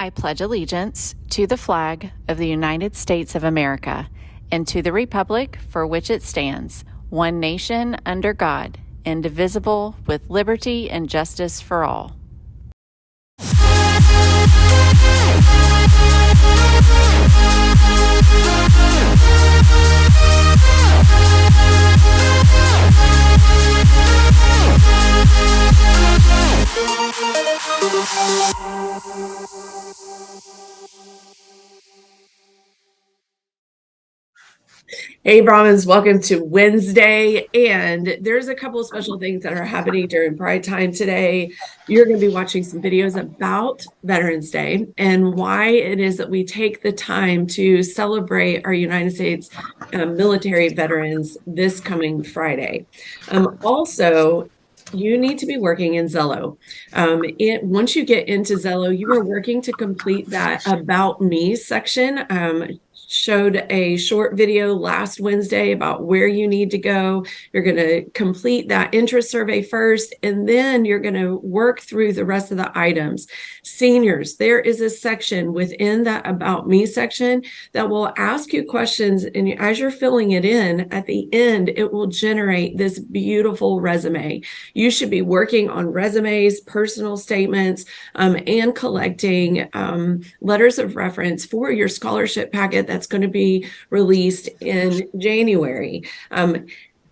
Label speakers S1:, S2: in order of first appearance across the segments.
S1: I pledge allegiance to the flag of the United States of America and to the republic for which it stands, one nation under God, indivisible, with liberty and justice for all.
S2: Hey Brahmins, welcome to Wednesday, and there's a couple of special things that are happening during Pride Time today. You're going to be watching some videos about Veterans Day and why it is that we take the time to celebrate our United States military veterans this coming Friday. Also, you need to be working in Zello. Once you get into Zello, you are working to complete that About Me section. Showed a short video last Wednesday about where you need to go. You're going to complete that interest survey first, and then you're going to work through the rest of the items. Seniors, there is a section within that About Me section that will ask you questions, and as you're filling it in, at the end, it will generate this beautiful resume. You should be working on resumes, personal statements, and collecting letters of reference for your scholarship packet that's going to be released in January.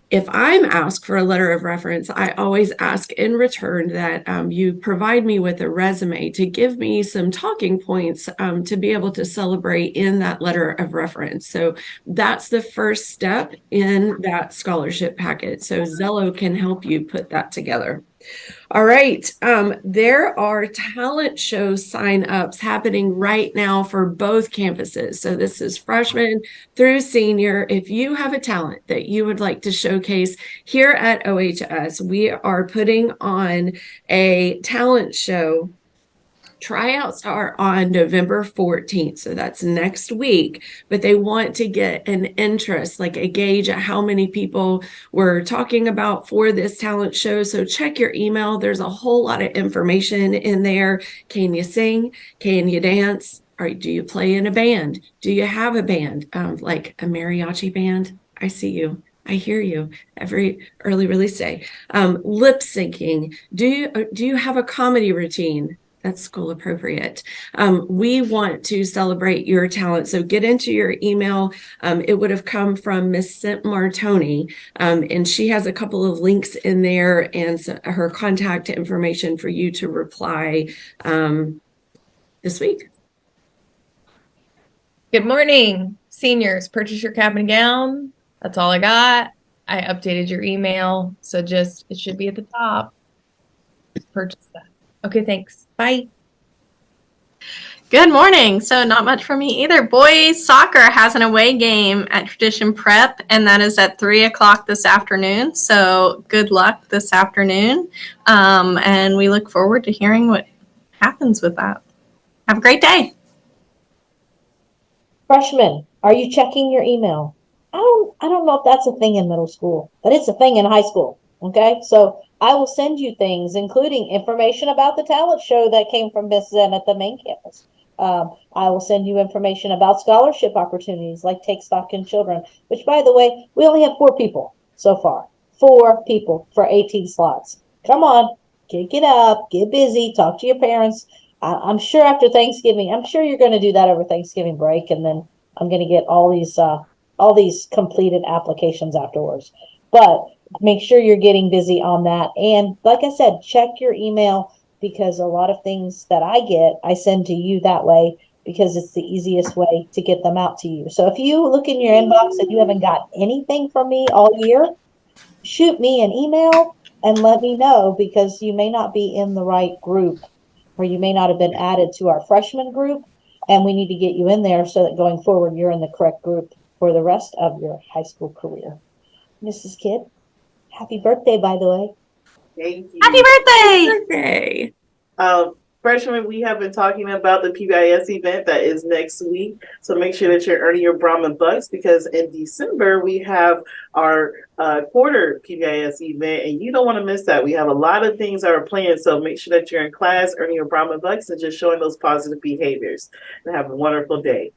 S2: If I'm asked for a letter of reference, I always ask in return that you provide me with a resume to give me some talking points to be able to celebrate in that letter of reference. So that's the first step in that scholarship packet. So Zello can help you put that together. All right. There are talent show sign-ups happening right now for both campuses. So this is freshman through senior. If you have a talent that you would like to showcase here at OHS, we are putting on a talent show. Tryouts are on November 14th, so that's next week, but they want to get an interest, like a gauge at how many people we're talking about for this talent show. So check your email. There's a whole lot of information in there. Can you sing? Can you dance? Or do you play in a band? Do you have a band, like a mariachi band? I see you. I hear you every early release day. Lip syncing. Do you have a comedy routine? That's school appropriate. We want to celebrate your talent. So get into your email. It would have come from Miss Sint Martoni, and she has a couple of links in there and her contact information for you to reply this week.
S3: Good morning, seniors. Purchase your cap and gown. That's all I got. I updated your email, so it should be at the top. Purchase that. Okay, thanks. Bye.
S4: Good morning. So not much for me either. Boys soccer has an away game at Tradition Prep, and that is at 3 o'clock this afternoon. So good luck this afternoon. And we look forward to hearing what happens with that. Have a great day.
S5: Freshmen, are you checking your email? I don't know if that's a thing in middle school, but it's a thing in high school. Okay, so I will send you things, including information about the talent show that came from Miss Zen at the main campus. I will send you information about scholarship opportunities like Take Stock in Children, which, by the way, we only have 4 people so far. 4 people for 18 slots. Come on, kick it up, get busy, talk to your parents. I'm sure after Thanksgiving, I'm sure you're going to do that over Thanksgiving break, and then I'm going to get all these completed applications afterwards. But make sure you're getting busy on that. And like I said, check your email, because a lot of things that I send to you that way, because it's the easiest way to get them out to you. So if you look in your inbox and you haven't got anything from me all year, shoot me an email and let me know, because you may not be in the right group, or you may not have been added to our freshman group, and we need to get you in there so that going forward, you're in the correct group for the rest of your high school career. Mrs. Kidd, happy birthday, by the way.
S2: Thank you.
S4: Happy birthday!
S2: Birthday.
S6: Freshmen, we have been talking about the PBIS event that is next week. So make sure that you're earning your Brahmin bucks, because in December we have our quarter PBIS event, and you don't want to miss that. We have a lot of things that are planned. So make sure that you're in class, earning your Brahmin bucks, and just showing those positive behaviors. And have a wonderful day.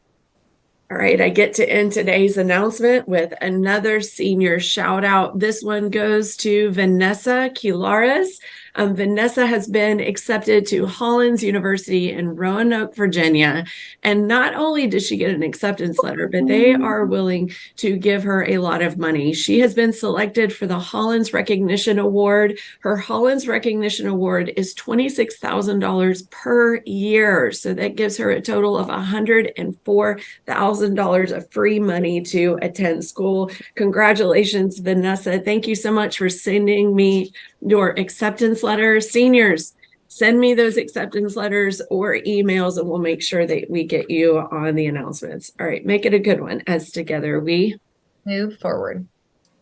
S2: All right, I get to end today's announcement with another senior shout out. This one goes to Vanessa Quilares. Vanessa has been accepted to Hollins University in Roanoke, Virginia. And not only did she get an acceptance letter, but they are willing to give her a lot of money. She has been selected for the Hollins Recognition Award. Her Hollins Recognition Award is $26,000 per year. So that gives her a total of $104,000 of free money to attend school. Congratulations, Vanessa. Thank you so much for sending me your acceptance letters. Seniors, send me those acceptance letters or emails, and we'll make sure that we get you on the announcements. All right, make it a good one, as together we
S3: Move forward.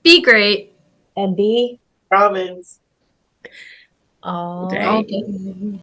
S4: Be great.
S5: And be
S6: Brahmins.
S3: All
S2: day.
S3: day.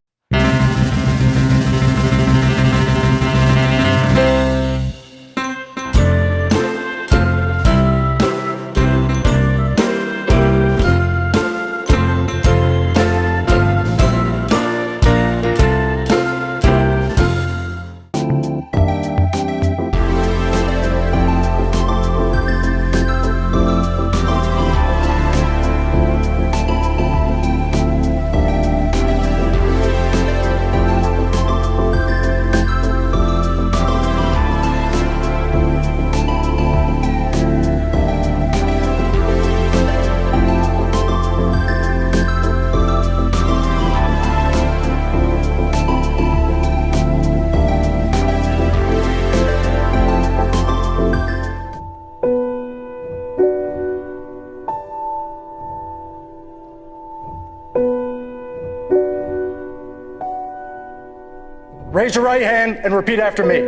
S7: Raise your right hand and repeat after me.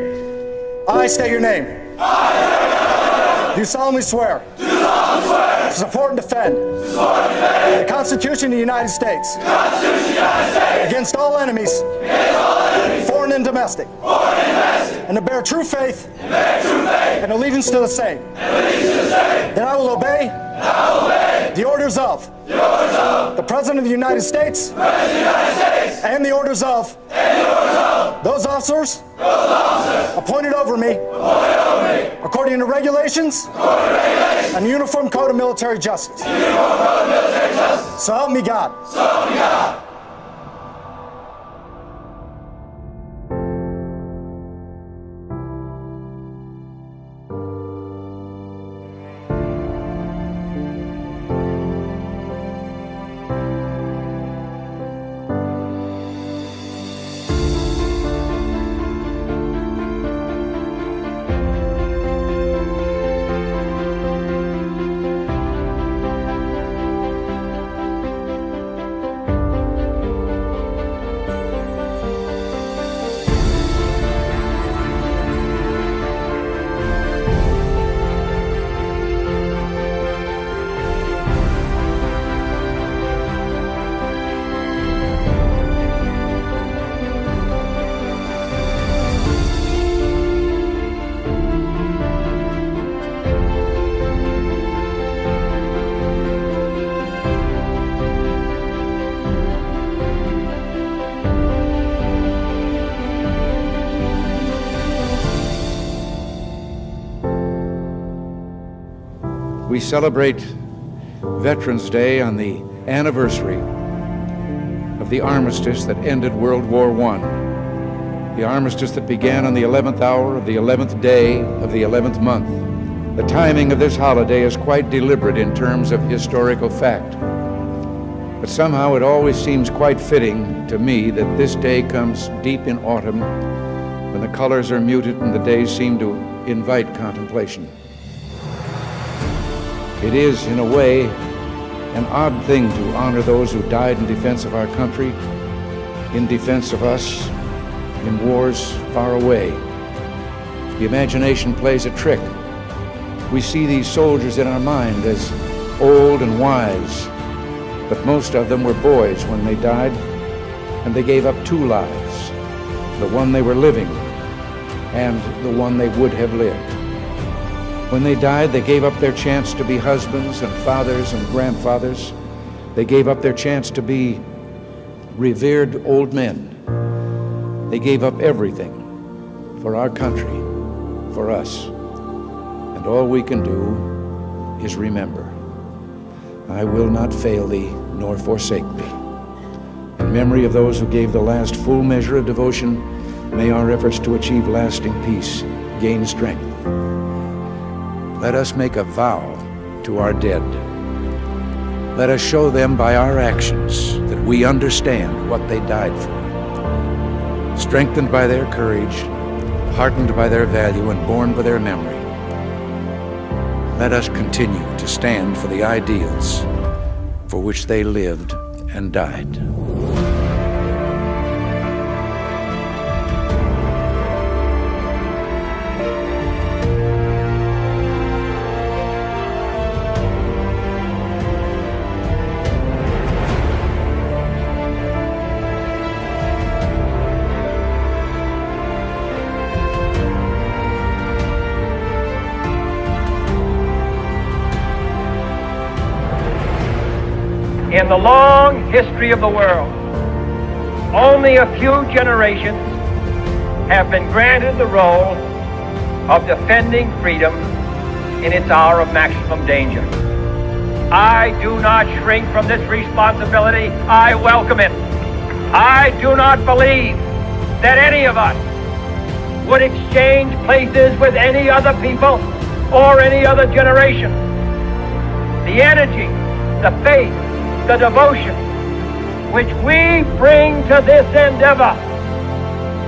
S7: I state your name. Do solemnly swear. To support and defend. The Constitution of the United States. Against all enemies. Foreign and domestic. And to bear true faith. And allegiance to the same. That I will obey. The orders of. The President of the United States. And the orders of. Those officers appointed over me according to regulations and the Uniform Code of Military Justice. So help me God.
S8: We celebrate Veterans Day on the anniversary of the armistice that ended World War I. The armistice that began on the 11th hour of the 11th day of the 11th month. The timing of this holiday is quite deliberate in terms of historical fact. But somehow it always seems quite fitting to me that this day comes deep in autumn, when the colors are muted and the days seem to invite contemplation. It is, in a way, an odd thing to honor those who died in defense of our country, in defense of us, in wars far away. The imagination plays a trick. We see these soldiers in our mind as old and wise, but most of them were boys when they died, and they gave up 2 lives the one they were living, and the one they would have lived. When they died, they gave up their chance to be husbands and fathers and grandfathers. They gave up their chance to be revered old men. They gave up everything for our country, for us. And all we can do is remember. I will not fail thee, nor forsake thee. In memory of those who gave the last full measure of devotion, may our efforts to achieve lasting peace gain strength. Let us make a vow to our dead. Let us show them by our actions that we understand what they died for. Strengthened by their courage, heartened by their value, and borne by their memory, let us continue to stand for the ideals for which they lived and died.
S9: In the long history of the world, only a few generations have been granted the role of defending freedom in its hour of maximum danger. I do not shrink from this responsibility. I welcome it. I do not believe that any of us would exchange places with any other people or any other generation. The energy, the faith, the devotion which we bring to this endeavor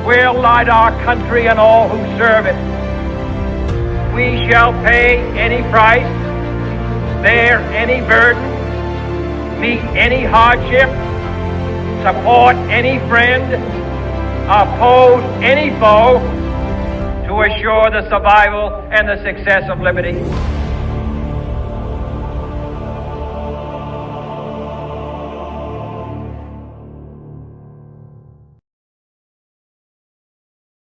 S9: will light our country and all who serve it. We shall pay any price, bear any burden, meet any hardship, support any friend, oppose any foe to assure the survival and the success of liberty.